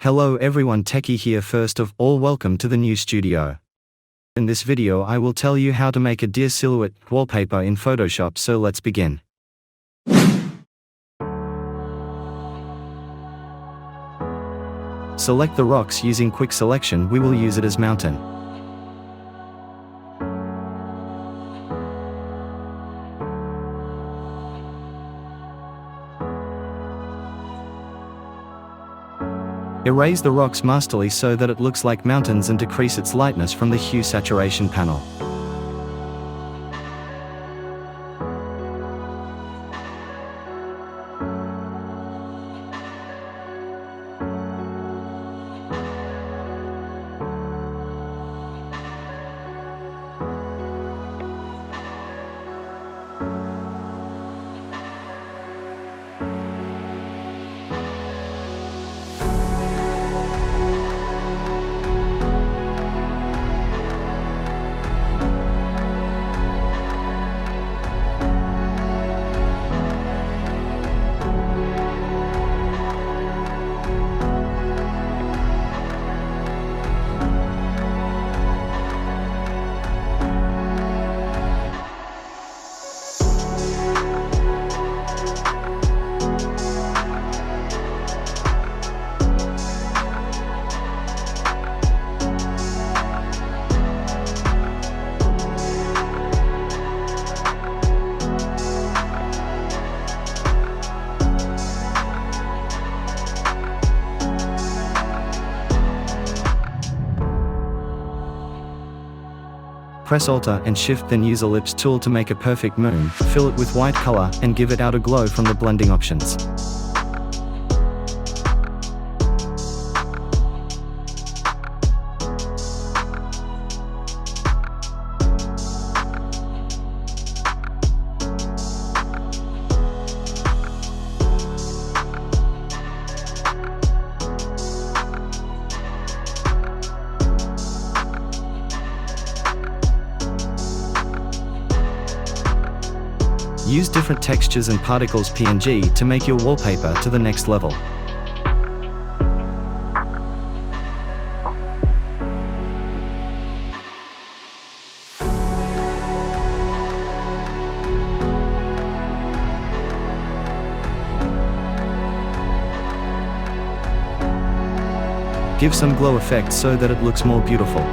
Hello everyone, Techy here. First of all, welcome to the new studio. In this video I will tell you how to make a deer silhouette wallpaper in Photoshop, so let's begin. Select the rocks using quick selection. We will use it as mountain. Erase the rocks masterly so that it looks like mountains and decrease its lightness from the hue saturation panel. Press Alt and Shift, then use Ellipse tool to make a perfect moon, fill it with white color, and give it out a glow from the blending options. Use different textures and particles PNG to make your wallpaper to the next level. Give some glow effect so that it looks more beautiful.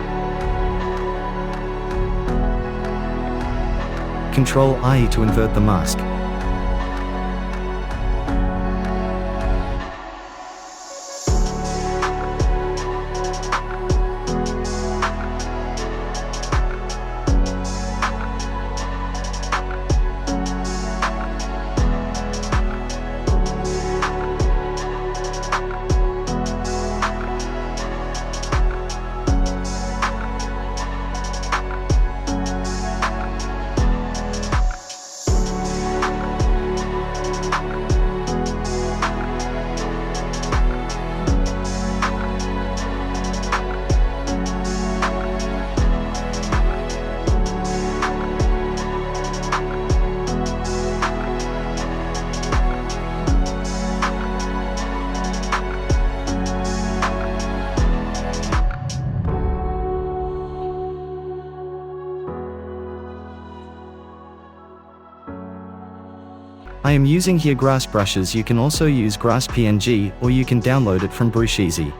Ctrl-I to invert the mask. I am using here grass brushes. You can also use grass PNG, or you can download it from Brush Easy.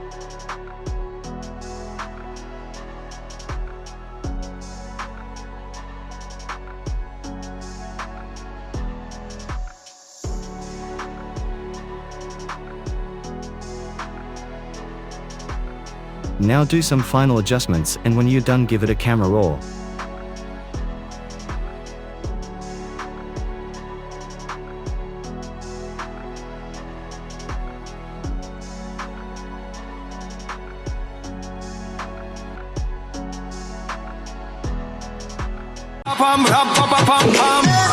Now do some final adjustments, and when you're done, give it a camera raw. Pam pam pam pam pam.